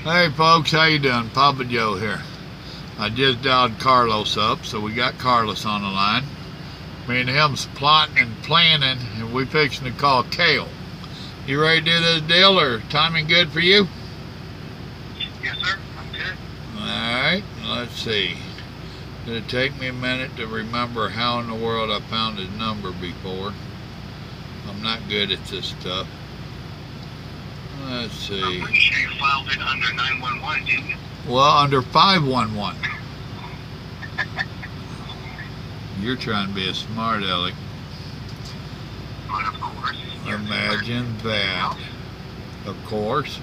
Hey folks, how you doing? Papa Joe here. I just dialed Carlos up, so we got Carlos on the line. Me and him's plotting and planning, and we fixing to call Cale. You ready to do this deal, or timing good for you? Yes, sir. I'm good. Alright, let's see. It'll take me a minute to remember how in the world I found his number before. I'm not good at this stuff. Let's see. I'm pretty sure you filed it under 911, didn't you? Well, under 511. You're trying to be a smart aleck. But of course. Imagine that. Of course.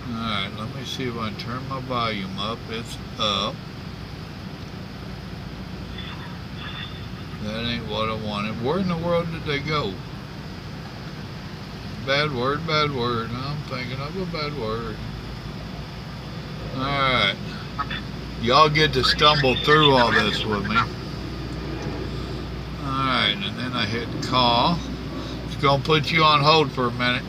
Alright, let me see if I can turn my volume up. It's up. That ain't what I wanted. Where in the world did they go? Bad word, bad word. I'm thinking of a bad word. Alright. Y'all get to stumble through all this with me. Alright, and then I hit call. It's going to put you on hold for a minute.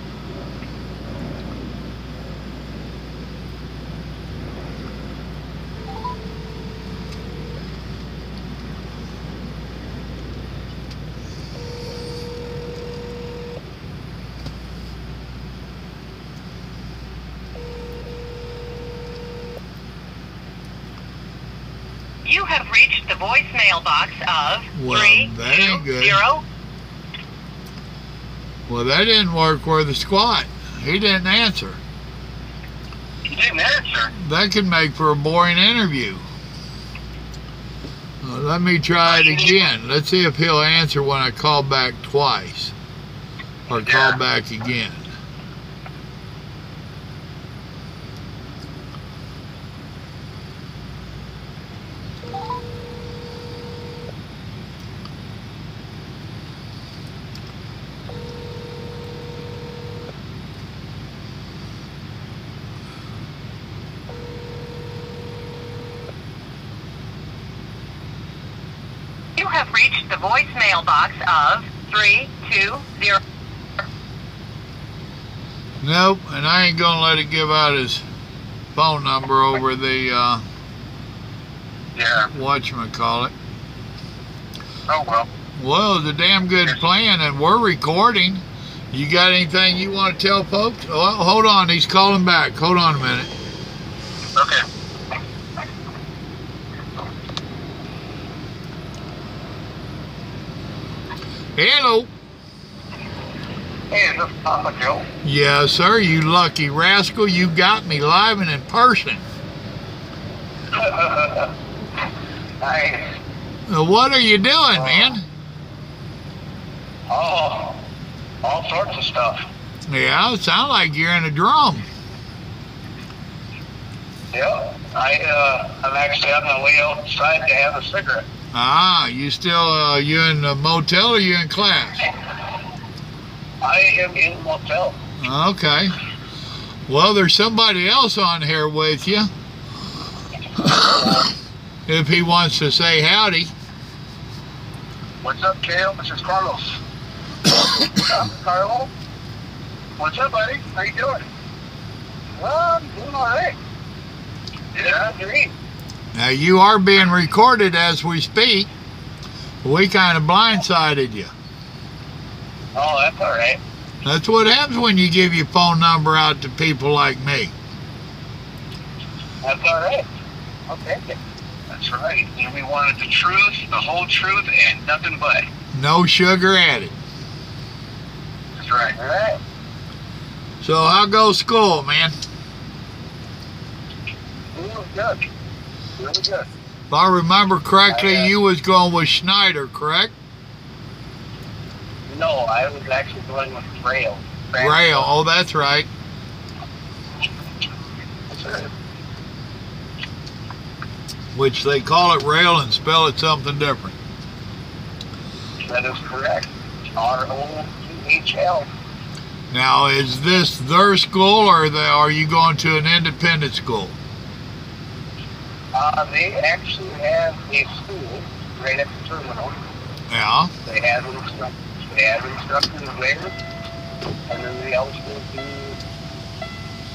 You have reached the voicemail box of Well, that ain't good. 320. Well, that didn't work where the squat. He didn't answer. You didn't answer. That could make for a boring interview. Let me try it again. Let's see if he'll answer when I call back twice. Or call back again. You have reached the voicemail box of 320. Nope, and I ain't gonna let it give out his phone number over the whatchamacallit. Oh, well. Well, it's a damn good plan, and we're recording. You got anything you want to tell folks? Oh, hold on, he's calling back. Hold on a minute. Okay. Hello. Hey, is this Papa Joe? Yes, sir, you lucky rascal. You got me live and in person. Nice. What are you doing, man? Oh, all sorts of stuff. Yeah, it sounds like you're in a drum. Yeah. I'm actually on my way outside to have a cigarette. Ah, you still, you in the motel or you in class? I am in a motel. Okay. Well, there's somebody else on here with you. If he wants to say howdy. What's up, Cale? This is Carlos. Carlo? What's up, buddy? How you doing? Well, I'm doing all right. Yeah, great. Now, you are being recorded as we speak. We kind of blindsided you. Oh, that's all right. That's what happens when you give your phone number out to people like me. That's all right. I'll take it. That's right. And we wanted the truth, the whole truth, and nothing but. No sugar added. That's right. All right. So how goes school, man? Really good. Really good. If I remember correctly, you was going with Schneider, correct? No, I was actually going with Rail. Rail. Oh, that's right. That's right. Which they call it rail and spell it something different. That is correct. ROTHL. Now, is this their school, or are you going to an independent school? They actually have a school right at the terminal. Yeah. They have instructors there, and then they also do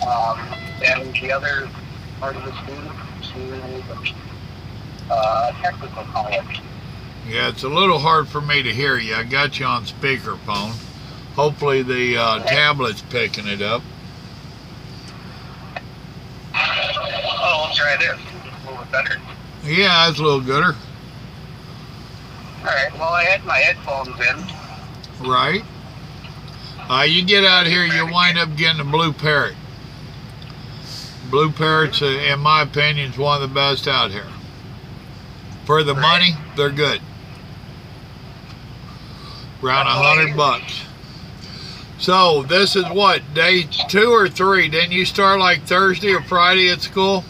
And the other part of the school to technical college. Yeah, it's a little hard for me to hear you. I got you on speakerphone. Hopefully the tablet's picking it up. Oh, I'll try this. A little bit better. Yeah, that's a little gooder. Alright, well, I had my headphones in. Right. You get out here, you wind up getting a blue parrot. Blue parrots, in my opinion, is one of the best out here. For the money, they're good. Around $100. So this is what, day 2 or 3? Didn't you start like Thursday or Friday at school?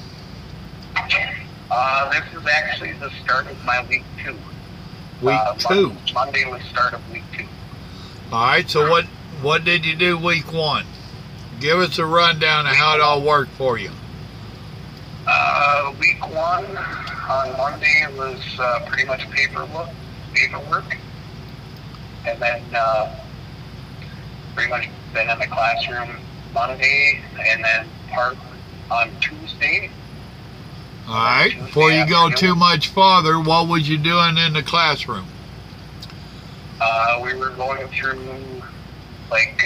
This is actually the start of my week 2. Week 2. Monday was start of week 2. All right. So what did you do week 1? Give us a rundown of how it all worked for you. Week 1 on Monday was pretty much paperwork, and then pretty much been in the classroom Monday, and then part on Tuesday. All right. Before you go too much farther, what was you doing in the classroom? We were going through like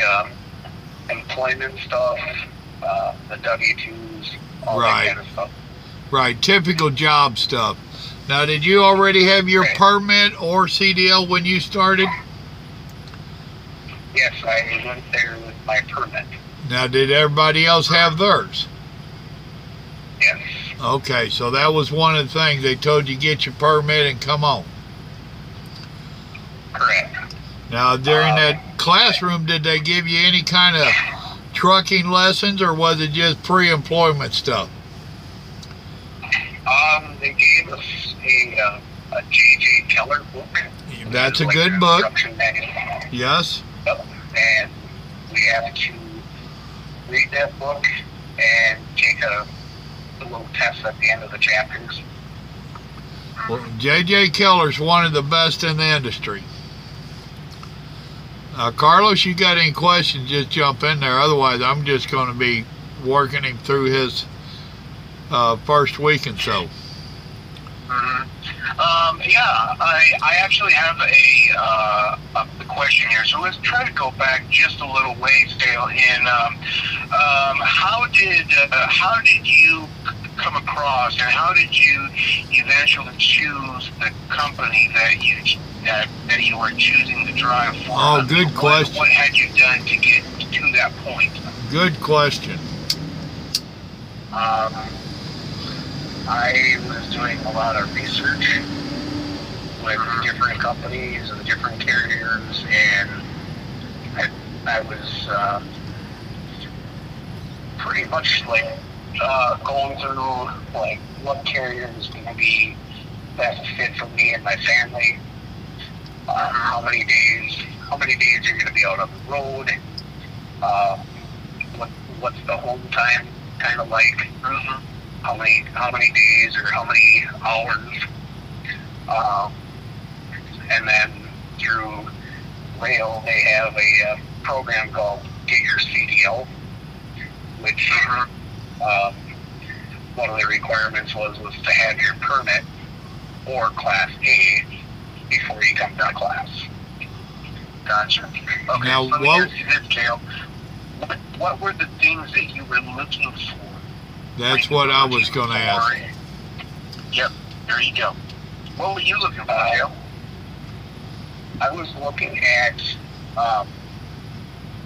employment stuff, the W-2s, all that kind of stuff. Right, typical job stuff. Now, did you already have your permit or CDL when you started? Yes, I went there with my permit. Now, did everybody else have theirs? Yes. Okay, so that was one of the things they told you, get your permit and come on. Correct. Now, during that classroom, did they give you any kind of trucking lessons, or was it just pre-employment stuff? They gave us a J.J. Keller book. That's a like good book. Yes. And we have to read that book and take a little test at the end of the chapters. Well, J.J. Keller's one of the best in the industry. Carlos, you got any questions, just jump in there. Otherwise, I'm just going to be working him through his first week and so. Yeah, I actually have a question here. So let's try to go back just a little ways, Cale. And how did you come across, and how did you eventually choose the company that you were choosing to drive for? Oh, good question. What had you done to get to that point? Good question. I was doing a lot of research with different companies and different carriers, and I was pretty much like going through like what carrier is going to be best fit for me and my family. How many days are going to be out on the road? What's the home time kind of like? How many days or how many hours? And then through rail, they have a program called Get Your CDL, which one of the requirements was to have your permit or Class A before you come to class. Gotcha. Okay, now, so let me ask you this, Cale. What were the things that you were looking for? That's what I was going to ask. Yep, there you go. What were you looking for, Cale? I was looking at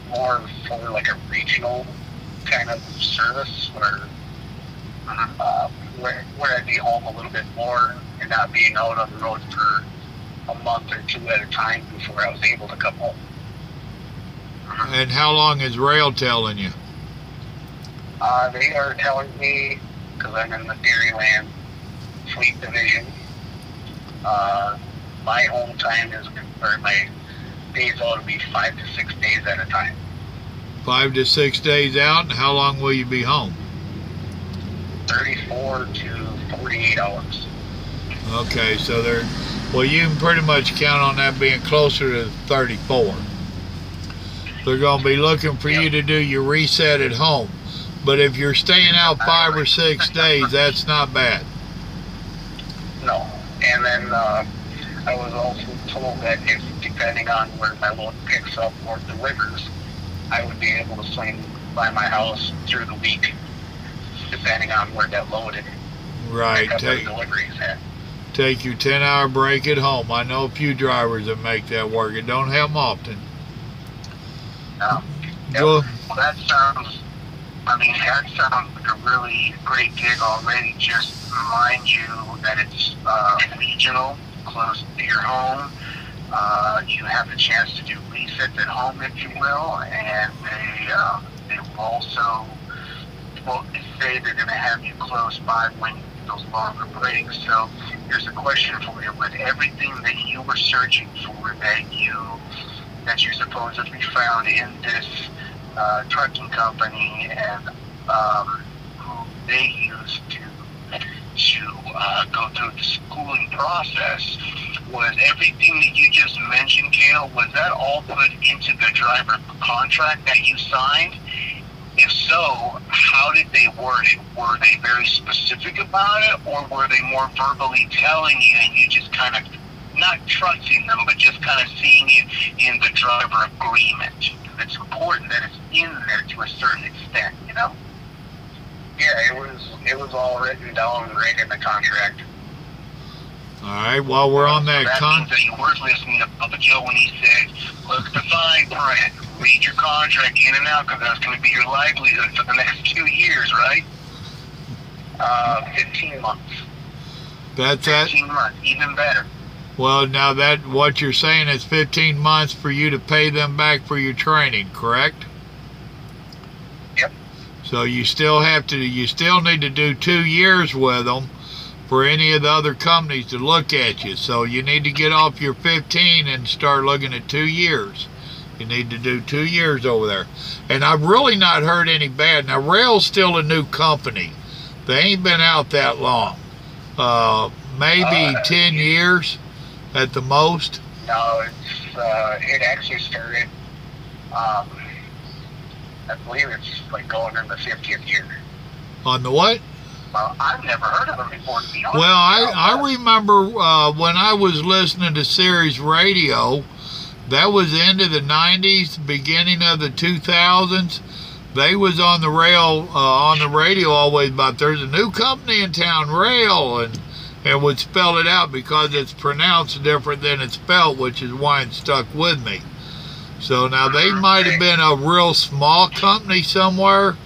more for like a regional kind of service where I'd be home a little bit more and not being out on the road for a month or two at a time before I was able to come home. And how long is rail telling you? They are telling me, because I'm in the Dairyland Fleet Division, my home time is, or my days ought to be 5 to 6 days at a time. 5 to 6 days out, and how long will you be home? 34 to 48 hours. Okay, so well, you can pretty much count on that being closer to 34. They're going to be looking for you to do your reset at home. But if you're staying out 5 or 6 days, that's not bad. No. And then I was also told that if, depending on where my load picks up or delivers, I would be able to swing by my house through the week, depending on where that loaded. Right. Deliveries at. Take your 10-hour break at home. I know a few drivers that make that work. It don't happen often. Well, that sounds like a really great gig already. Just remind you that it's regional, close to your home. You have the chance to do resets at home, if you will, and they will also say they're going to have you close by when those longer breaks. So here's a question for you: with everything that you were searching for, that you supposedly found in this trucking company, and who they used to go through the schooling process, was everything that you just mentioned, Cale, was that all put into the driver contract that you signed? If so, how did they word it? Were they very specific about it, or were they more verbally telling you and you just kind of not trusting them, but just kind of seeing it in the driver agreement? It's important that it's in there to a certain extent, you know? Yeah, it was all written down right in the contract. All right, while we're on that means that you weren't listening to Papa Joe when he said, look at the fine print, read your contract in and out, because that's going to be your livelihood for the next 2 years, right? 15 months. That's 15 months, even better. Well, now that what you're saying is 15 months for you to pay them back for your training, correct? Yep. So you still need to do 2 years with them for any of the other companies to look at you. So you need to get off your 15 and start looking at 2 years. You need to do 2 years over there. And I've really not heard any bad. Now, Rail's still a new company. They ain't been out that long. Maybe 10 years at the most. No, it actually started, I believe it's like going in the 50th year. On the what? Well, I've never heard of them before, to be honest. Well, I remember when I was listening to Sirius Radio, that was the end of the 90s, beginning of the 2000s. They was on the radio always about there's a new company in town, Rail, and would spell it out because it's pronounced different than it's spelled, which is why it stuck with me. So now they might have been a real small company somewhere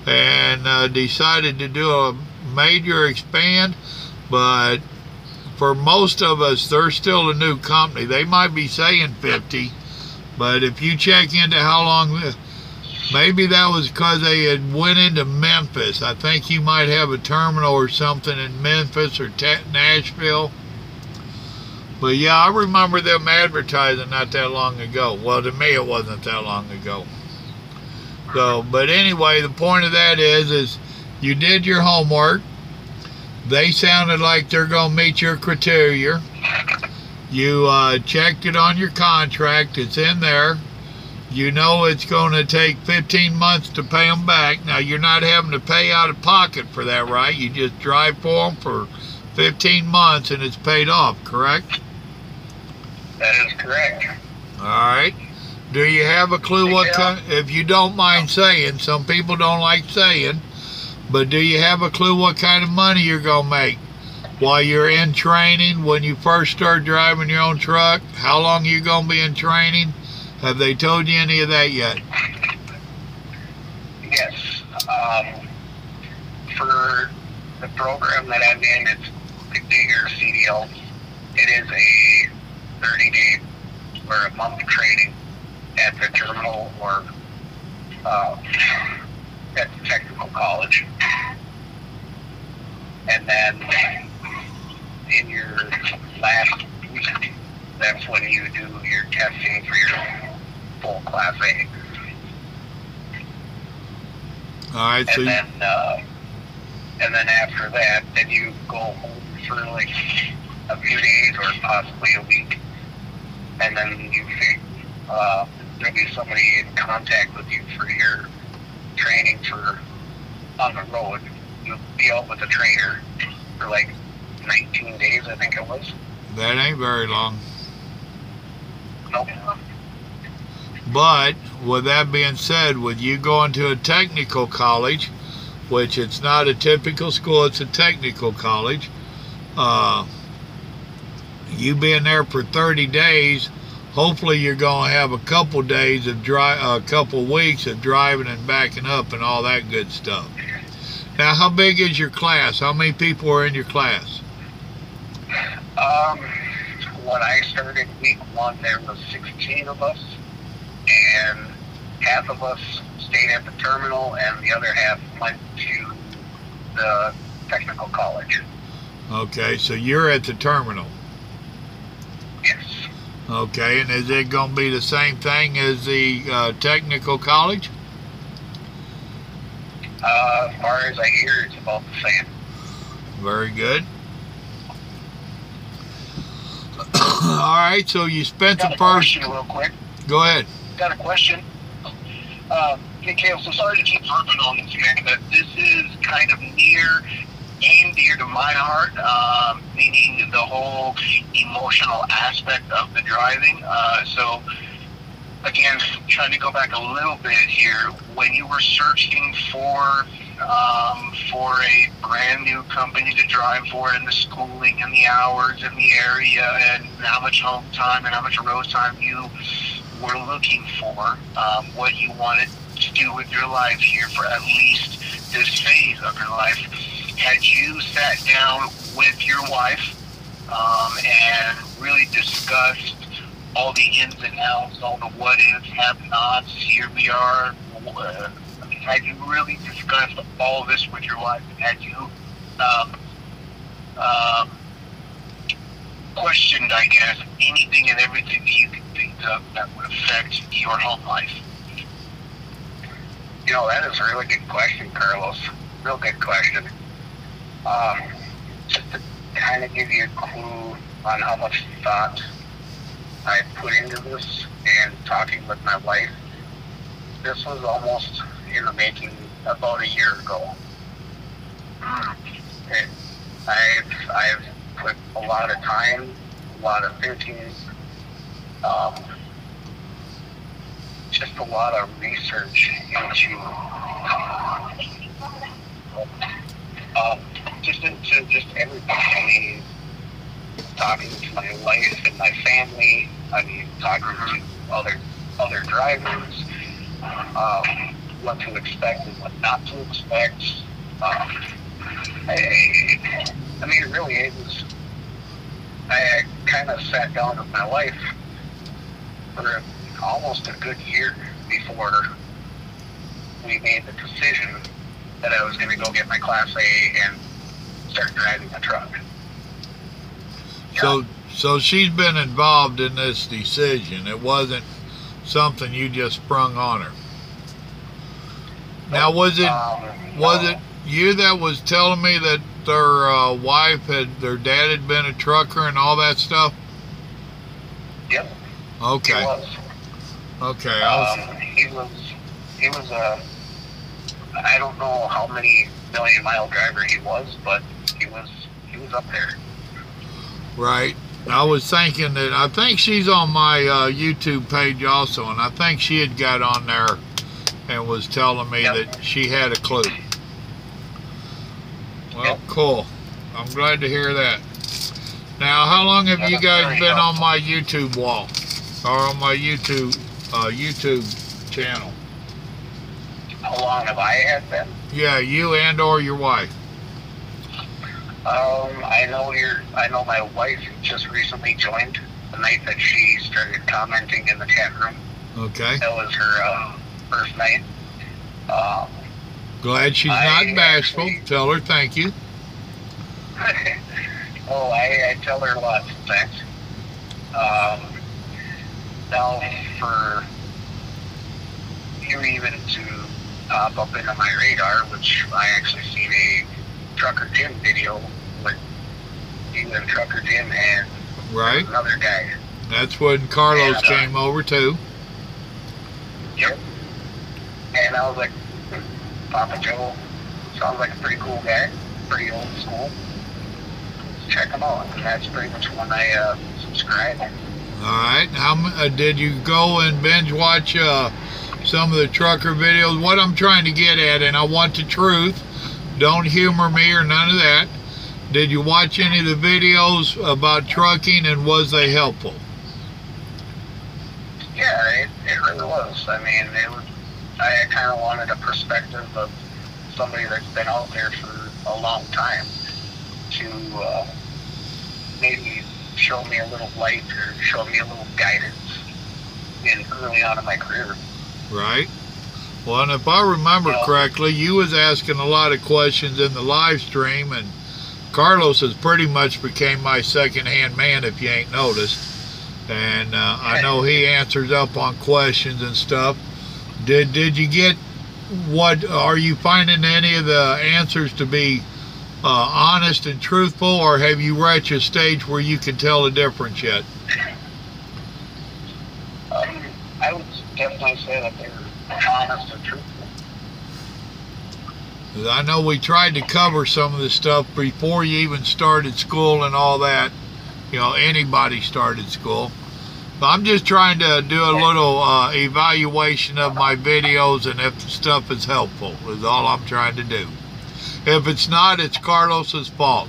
and decided to do a major expand, but for most of us, they're still a new company. They might be saying 50, but if you check into how long, maybe that was because they had went into Memphis. I think you might have a terminal or something in Memphis or Nashville. But yeah, I remember them advertising not that long ago. Well, to me, it wasn't that long ago. So, but anyway, the point of that is you did your homework. They sounded like they're going to meet your criteria. You checked it on your contract. It's in there. You know it's going to take 15 months to pay them back. Now, you're not having to pay out of pocket for that, right? You just drive for them for 15 months and it's paid off, correct? That is correct. All right. Do you have a clue what kind, if you don't mind saying, some people don't like saying, but do you have a clue what kind of money you're going to make while you're in training, when you first start driving your own truck? How long you going to be in training? Have they told you any of that yet? Yes. For the program that I'm in, it's the bigger CDL. It is a 30-day or a month training at the terminal or at the technical college. And then in your last week, that's when you do your testing for your full Class A. All right, so and then after that, then you go home for like a few days or possibly a week, and then you think there'll be somebody in contact with you for your training for on the road. You'll be out with a trainer for like 19 days, I think it was. That ain't very long. Nope. But with that being said, with you going to a technical college, which it's not a typical school, it's a technical college, you being there for 30 days, hopefully you're going to have a couple days of a couple weeks of driving and backing up and all that good stuff. Now, how big is your class? How many people are in your class? When I started week 1, there was 16 of us, and half of us stayed at the terminal, and the other half went to the technical college. Okay, so you're at the terminal. Yes. Okay, and is it going to be the same thing as the technical college? As far as I hear, it's about the same. Very good. All right, so you spent the Got a first... question real quick. Go ahead. Got a question. Hey, Cale, so sorry to keep harping on this, man, but this is kind of near and dear to my heart, meaning the whole emotional aspect of the driving. So, again, trying to go back a little bit here, when you were searching for a brand new company to drive for, and the schooling and the hours and the area and how much home time and how much road time you were looking for, what you wanted to do with your life here for at least this phase of your life, had you sat down with your wife and really discussed all the ins and outs, all the what ifs, have nots, here we are? Had you really discussed all this with your wife? Had you questioned, I guess, anything and everything that you could think of that would affect your home life? You know, that is a really good question, Carlos. Real good question. Just to kind of give you a clue on how much thought I put into this and talking with my wife, this was almost in the making about a year ago. I've put a lot of time, a lot of thinking, just a lot of research into just everything. I mean, talking to my wife and my family. I mean, talking to other drivers, what to expect and what not to expect. I mean, it really is. I kind of sat down with my wife for almost a good year before we made the decision that I was going to go get my Class A and start driving a truck. So she's been involved in this decision. It wasn't something you just sprung on her. Now, was it you that was telling me that their dad had been a trucker and all that stuff? Yep. Okay. He was. Okay. He was a, I don't know how many million-mile driver he was, but he was up there. Right. I was thinking that I think she's on my YouTube page also, and I think she had got on there and was telling me that she had a clue. Well, cool. I'm glad to hear that. Now, how long have you guys been on my YouTube wall, or on my YouTube channel? How long have I had been? Yeah, you and or your wife. I know my wife just recently joined the night that she started commenting in the chat room. Okay. That was her first night. Glad she's not bashful. Actually, Tell her thank you. oh, I tell her lots of things. Now, for you even to pop up into my radar, which I actually seen a Trucker Jim video with you and Trucker Jim and right. another guy. That's when Carlos came over too. Yep. And I was like, Papa Joe, sounds like a pretty cool guy, pretty old school. Check him out, and that's pretty much when I subscribed. All right. Did you go and binge watch some of the trucker videos? What I'm trying to get at, and I want the truth, don't humor me or none of that. Did you watch any of the videos about trucking, and was they helpful? Yeah, it really was. I mean, I kind of wanted a perspective of somebody that's been out there for a long time to maybe show me a little light or show me a little guidance in early on in my career. Right. Well, and if I remember correctly, you was asking a lot of questions in the live stream, and Carlos has pretty much became my second-hand man, if you ain't noticed. And I know he answers up on questions and stuff. Did you get are you finding any of the answers to be honest and truthful, or have you reached a stage where you can tell the difference yet? I would definitely say that they're honest and truthful. I know we tried to cover some of the stuff before you even started school and all that. You know, anybody started school. But I'm just trying to do a little evaluation of my videos, and if the stuff is helpful is all I'm trying to do. If it's not, it's Carlos's fault.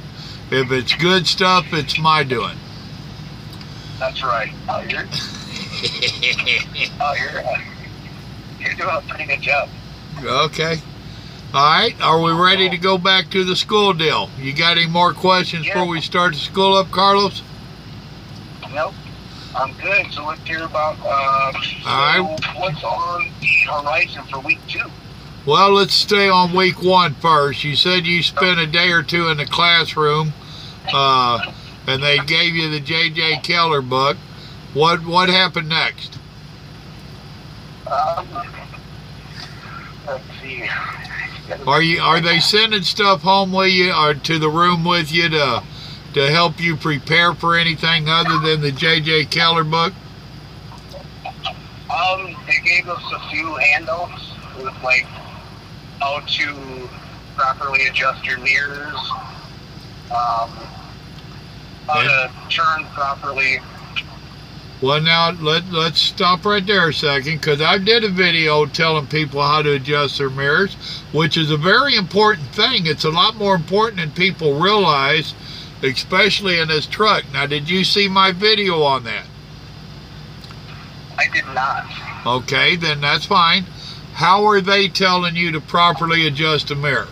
If it's good stuff, it's my doing. That's right. You're doing a pretty good job. Okay. All right. Are we ready to go back to the school deal? You got any more questions before we start the school up, Carlos? Nope. I'm good. So let's hear about what's on the horizon for week 2. Well, let's stay on week 1 first. You said you spent a day or two in the classroom, and they gave you the J.J. Cale book. What happened next? Let's see. Are they sending stuff home with you or to the room with you to help you prepare for anything other than the J.J. Cale book? They gave us a few handouts with like how to properly adjust your mirrors, how to turn properly. Well, now let's stop right there a second, because I did a video telling people how to adjust their mirrors, which is a very important thing. It's a lot more important than people realize, especially in this truck. Now, did you see my video on that? I did not. Okay, then that's fine. How are they telling you to properly adjust a mirror?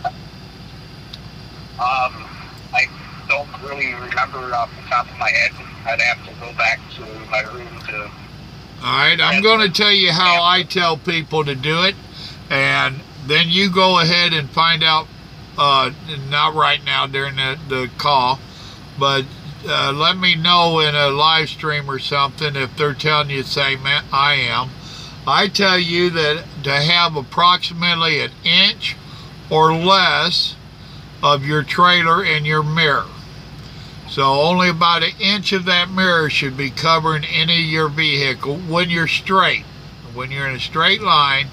I don't really remember off the top of my head. I'd have to go back to my room to... All right, I'm going to tell you how I tell people to do it, and then you go ahead and find out, not right now during the call, but let me know in a live stream or something if they're telling you the same I am. I tell you that to have approximately 1 inch or less of your trailer in your mirror. So only about 1 inch of that mirror should be covering any of your vehicle when you're straight. When you're in a straight line,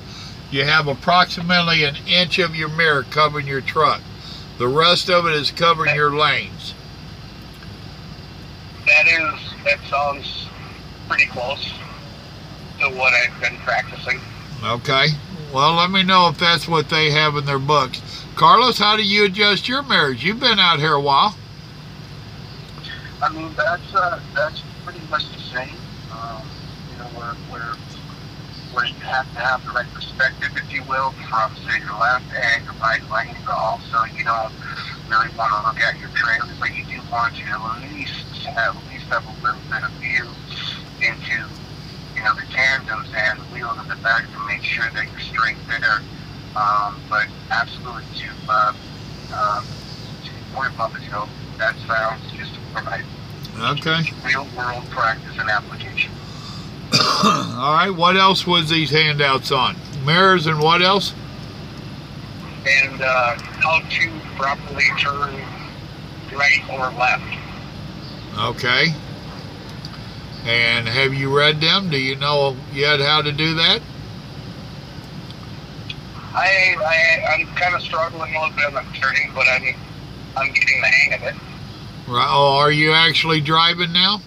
you have approximately 1 inch of your mirror covering your truck. The rest of it is covering your lanes. That sounds pretty close to what I've been practicing. Okay. Well, let me know if that's what they have in their books. Carlos, how do you adjust your mirrors? You've been out here a while. I mean, that's pretty much the same. You know, where you have to have the right perspective, if you will, from say your left and your right lane, but also you don't really want to look at your trailer, but you do want to at least have a little bit of view into, you know, the tandems and the wheels of the back to make sure that you're straight there. But absolutely to the point of it, you know, that sounds just right. Okay. Real world practice and application. All right. What else was these handouts on? Mirrors and what else? And how to properly turn right or left. Okay. And have you read them? Do you know yet how to do that? I'm kind of struggling a little bit on the turning, but I'm getting the hang of it. Right. Oh, are you actually driving now?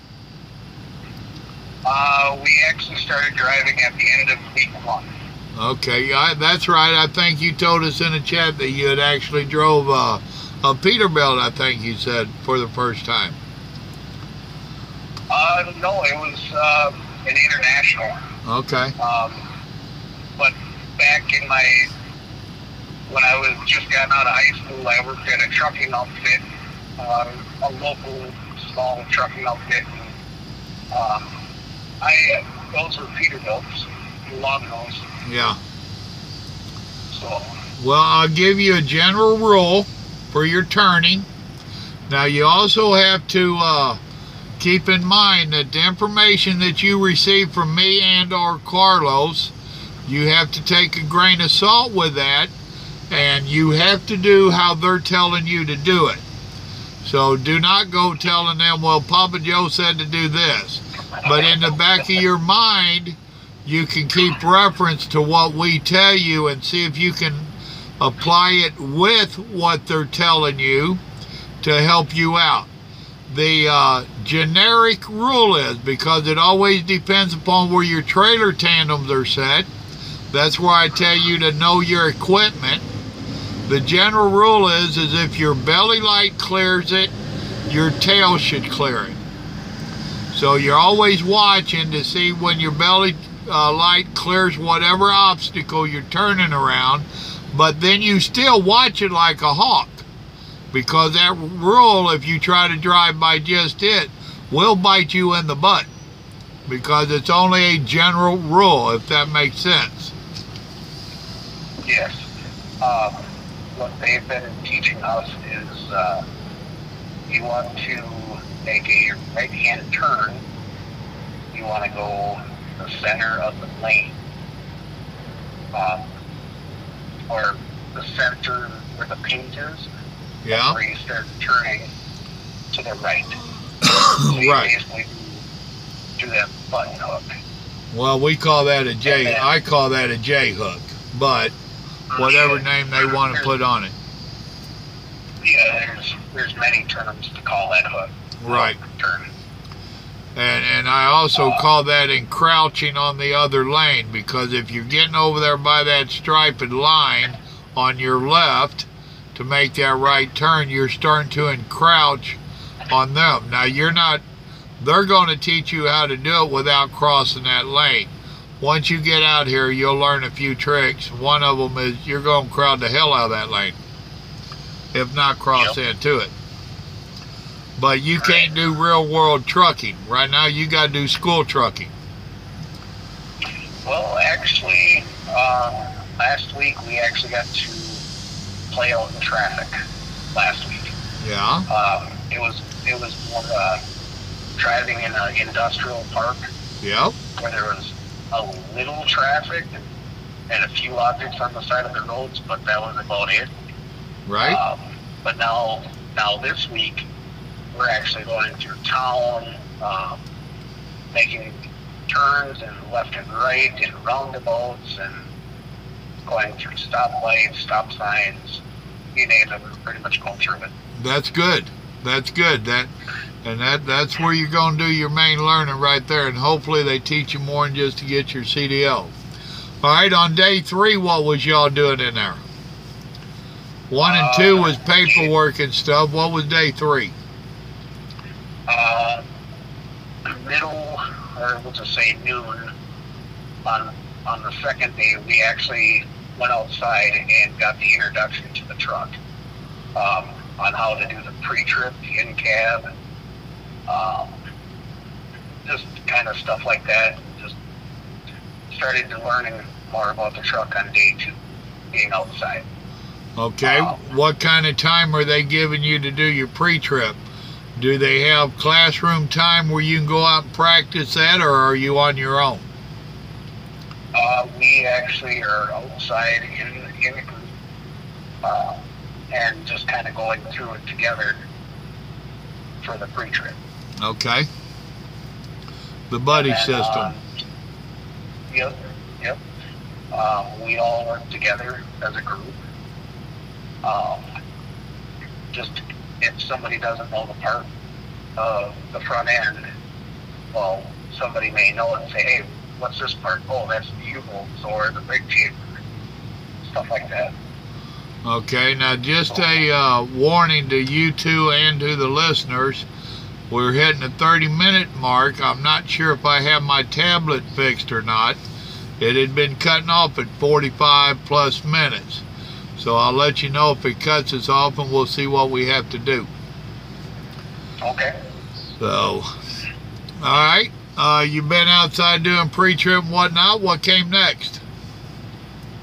We actually started driving at the end of week 1. Okay, that's right. I think you told us in the chat that you had actually drove a Peterbilt, I think you said, for the first time. No, it was an international. Okay. But back in when I was just gotten out of high school, I worked at a trucking outfit, a local small trucking outfit. Those were Peterbilts, long nose. Yeah. So. Well, I'll give you a general rule for your turning. Now, you also have to keep in mind that the information that you receive from me and or Carlos, you have to take a grain of salt with that, and you have to do how they're telling you to do it. So do not go telling them, well, Papa Joe said to do this. But in the back of your mind, you can keep reference to what we tell you and see if you can apply it with what they're telling you to help you out. The generic rule is, because it always depends upon where your trailer tandems are set, that's where I tell you to know your equipment. The general rule is if your belly light clears it, your tail should clear it. So you're always watching to see when your belly light clears whatever obstacle you're turning around, but then you still watch it like a hawk, because that rule, if you try to drive by just it, will bite you in the butt, because it's only a general rule, if that makes sense. Yes. What they've been teaching us is you want to make a right-hand turn, you want to go the center of the lane, or the center where the paint is. Yeah. Where you start turning to the right. So you Right. basically do that button hook. Well, we call that a J. Then, I call that a J hook, but whatever name they want to put on it. Yeah, there's many terms to call that hook. Right. Turn. And I also call that encroaching on the other lane, because if you're getting over there by that striped line on your left to make that right turn, you're starting to encroach on them. Now, they're going to teach you how to do it without crossing that lane. Once you get out here, you'll learn a few tricks. One of them is you're going to crowd the hell out of that lane, if not cross into it. But you can't do real world trucking. Right now, you got to do school trucking. Well, actually, last week we actually got to play out in traffic. Last week. Yeah. It was more driving in an industrial park. Yep. Where there was a little traffic and a few objects on the side of the roads, but that was about it. Right. But now this week, we're actually going through town, making turns and left and right and roundabouts and going through stoplights, stop signs, you name it, we're pretty much going through it. That's good. That's good. That's where you're going to do your main learning right there, and hopefully they teach you more than just to get your CDL. All right, on day 3, what was y'all doing in there? 1 and 2 was paperwork and stuff. What was day 3? Middle, or we'll just say noon, on the second day, we actually went outside and got the introduction to the truck, on how to do the pre-trip, the in-cab, just kind of stuff like that. Just started learning more about the truck on day 2, being outside. Okay, what kind of time are they giving you to do your pre-trip? Do they have classroom time where you can go out and practice that, or are you on your own? We actually are outside in a group, and just kind of going through it together for the pre-trip. Okay. The buddy system. Yep. We all work together as a group. Just if somebody doesn't know the part of the front end, well, somebody may know it and say, hey, what's this part? Oh, that's the U-bolts or the brake chamber, stuff like that. Okay, now just a warning to you two and to the listeners. We're hitting the 30-minute mark. I'm not sure if I have my tablet fixed or not. It had been cutting off at 45 plus minutes. So I'll let you know if it cuts us off, and we'll see what we have to do. Okay. So, all right. You've been outside doing pre-trip and whatnot. What came next?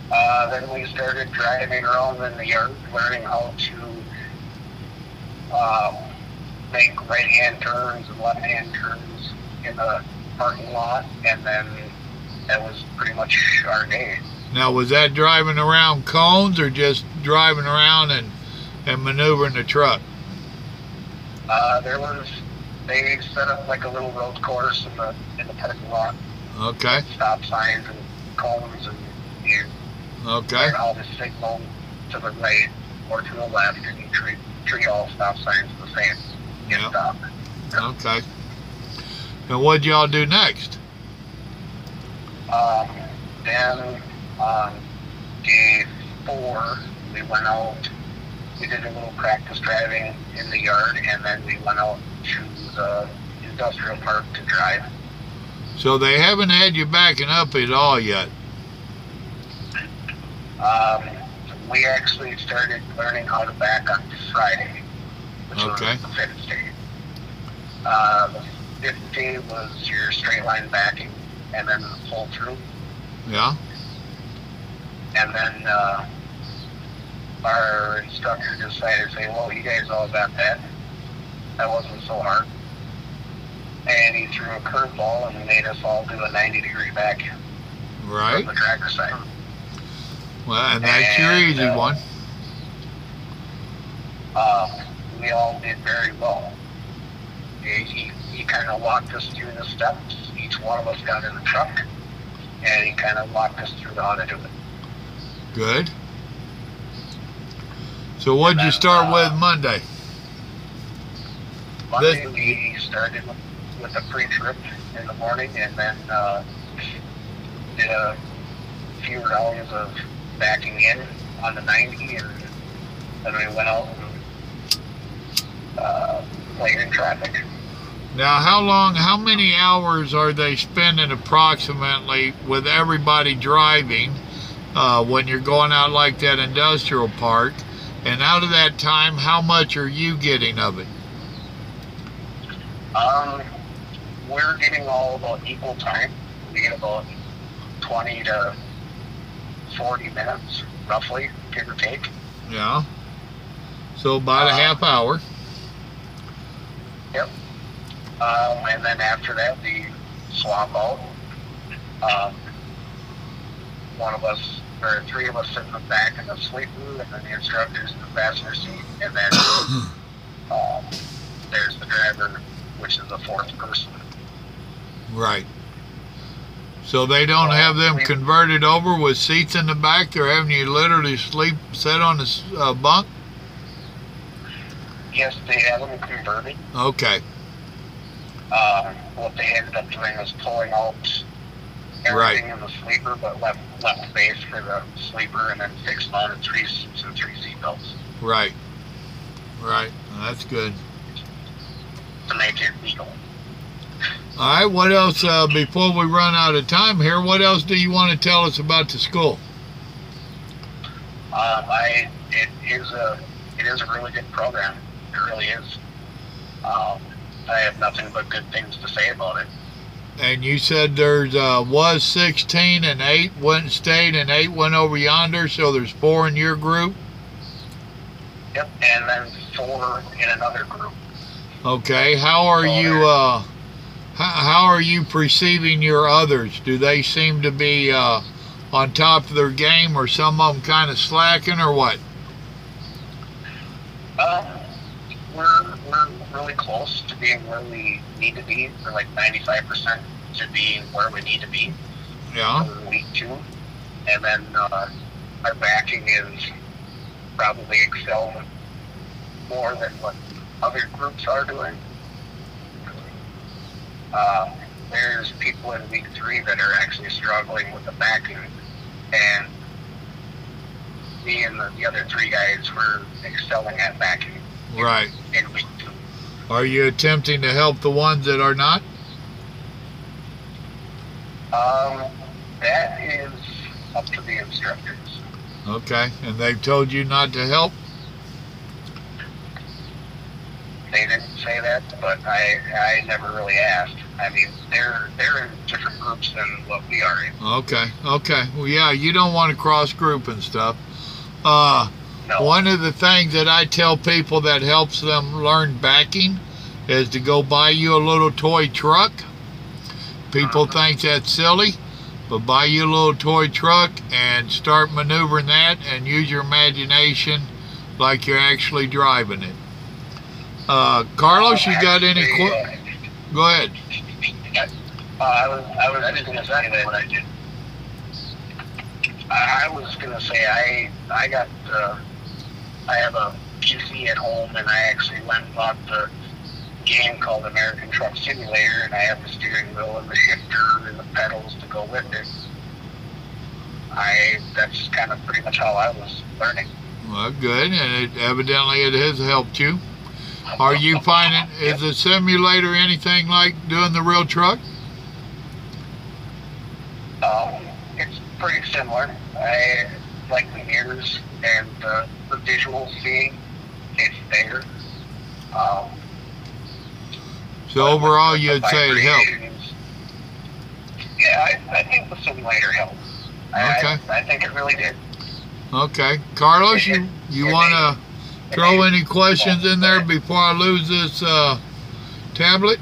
Then we started driving around in the yard, learning how to make right-hand turns and left-hand turns in the parking lot, and then that was pretty much our day. Now, was that driving around cones or just driving around and maneuvering the truck? They set up like a little road course in the parking lot. Okay. Stop signs and cones, and you Okay. learn how to signal to the right or to the left, and you treat all stop signs the same. Get Yep. stopped. Okay. And what'd y'all do next? Then on day 4, we went out. We did a little practice driving in the yard, and then we went out to the industrial park to drive. So they haven't had you backing up at all yet? We actually started learning how to back on Friday, which Okay. was the 5th day. The 5th day was your straight line backing, and then the pull through. Yeah. And then our instructor decided to say, well, you guys all got that. That wasn't so hard. And he threw a curveball and made us all do a 90-degree back Right. from the driver's side. Well, and that's your easy one. We all did very well. He kind of walked us through the steps. Each one of us got in the truck, and he kind of walked us through how to do it. Good. So what'd you start with Monday? Monday we started with a pre-trip in the morning, and then did a few rounds of backing in on the 90, and then we went out and played in traffic. Now, how many hours are they spending approximately with everybody driving when you're going out like that industrial park? And out of that time, how much are you getting of it? We're getting all about equal time. We get about 20 to 40 minutes, roughly, give or take. Yeah. So about a half hour. Yep. And then after that, we swap out. One of us, or 3 of us sit in the back in the sleeper, and then the instructor's in the passenger seat, and then there's the driver, which is the 4th person. Right. So they don't have them converted over with seats in the back? They're having you literally sit on the bunk? Yes, they have them converted. Okay. What they ended up doing was pulling out everything in the sleeper, but left space for the sleeper, and then fixed mounted 3 seats and 3 seatbelts. Right. Right. That's good. To make it legal. All right. What else, before we run out of time here, what else do you want to tell us about the school? It is a really good program. It really is. I have nothing but good things to say about it. And you said there's was 16 and 8 stayed and 8 went over yonder, so there's 4 in your group? Yep, and then 4 in another group. Okay, how are you perceiving your others? Do they seem to be on top of their game, or some of them kind of slacking, or what? We're really close to being where we need to be. We're like 95% to being where we need to be. Yeah. For week 2. and then our backing is probably excelling more than what other groups are doing. There's people in week 3 that are actually struggling with the backing, and me and the other 3 guys were excelling at backing. Right. In week 2. Are you attempting to help the ones that are not? That is up to the instructors. Okay, and they've told you not to help? They didn't say that, but I never really asked. I mean, they're in different groups than what we are in. Okay. Well, yeah, you don't want to cross group and stuff. No. One of the things that I tell people that helps them learn backing is to go buy you a little toy truck. People think that's silly, but buy you a little toy truck and start maneuvering that and use your imagination like you're actually driving it. Carlos, you got any Go ahead. I was just going to say that what I did. I was going to say I got I have a PC at home, and I actually went and bought the game called American Truck Simulator, and I have the steering wheel and the shifter and the pedals to go with it. That's kind of pretty much how I was learning. Well, good, and evidently it has helped you. Are you finding, is the simulator anything like doing the real truck? It's pretty similar. I like the mirrors and the visual seeing. It's there. So overall, you'd say it helped? Yeah, I think the simulator helped. Okay. I think it really did. Okay. Carlos, you want to throw any questions in there before I lose this tablet?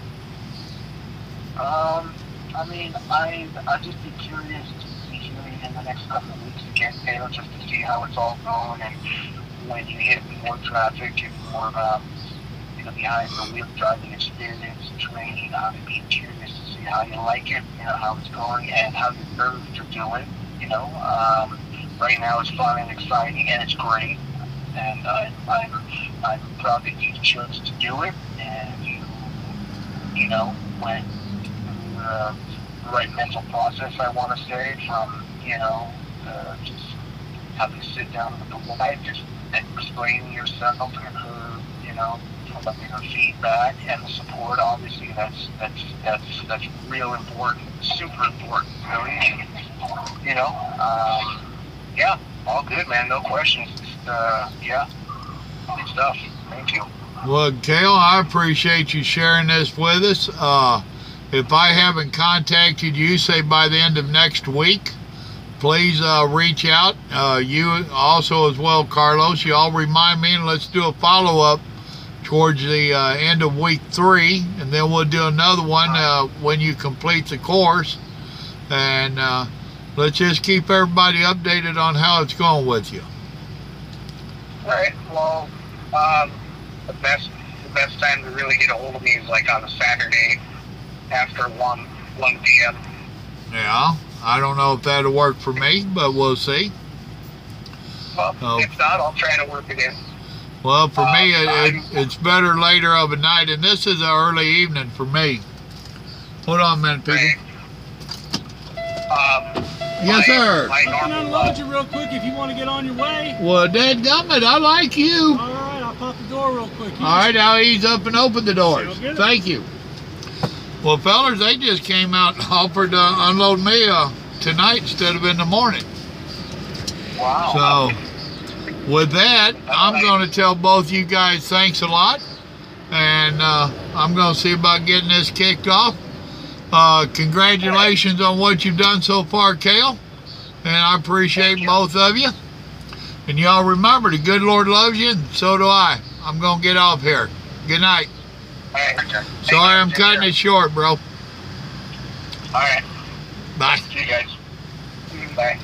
I mean, I'd just be curious to see you in the next couple of weeks again, Cale, just to see how it's all going, and when you hit more traffic and more, behind the wheel driving experience and training, I'd be curious to see how you like it, how it's going, and how your nerves are doing. Right now it's fun and exciting, and it's great, and I'm proud that you chose to do it, and you went through the right mental process, I want to say, from just having to sit down with the wife, just explaining yourself and her, collecting her feedback and the support. Obviously, that's real important, super important, really. Yeah, all good, man. No questions. Yeah, good stuff. Thank you. Well, Cale, I appreciate you sharing this with us. If I haven't contacted you, say by the end of next week, please reach out. You also as well, Carlos. You all remind me, and let's do a follow-up towards the end of week 3, and then we'll do another one when you complete the course. And let's just keep everybody updated on how it's going with you. All right. Well, the best time to really get a hold of me is like on a Saturday after 1 p.m. Yeah, I don't know if that'll work for me, but we'll see. Well, if not, I'll try to work it in. Well, for me, it's better later of a night, and this is an early evening for me. Hold on a minute, people. Yes, sir. I can unload you real quick if you want to get on your way. Well, dadgummit, I like you. All right, I'll pop the door real quick. All right, I'll ease up and open the doors. Sounds good. Thank you. Well, fellas, they just came out and offered to unload me tonight instead of in the morning. Wow. So, with that, I'm going to tell both you guys thanks a lot, and I'm going to see about getting this kicked off. Congratulations on what you've done so far, Cale, and I appreciate both of you. And y'all remember, the good Lord loves you, and so do I. I'm going to get off here. Good night. Sorry I'm cutting it short, bro. All right. Bye. See you guys. Bye.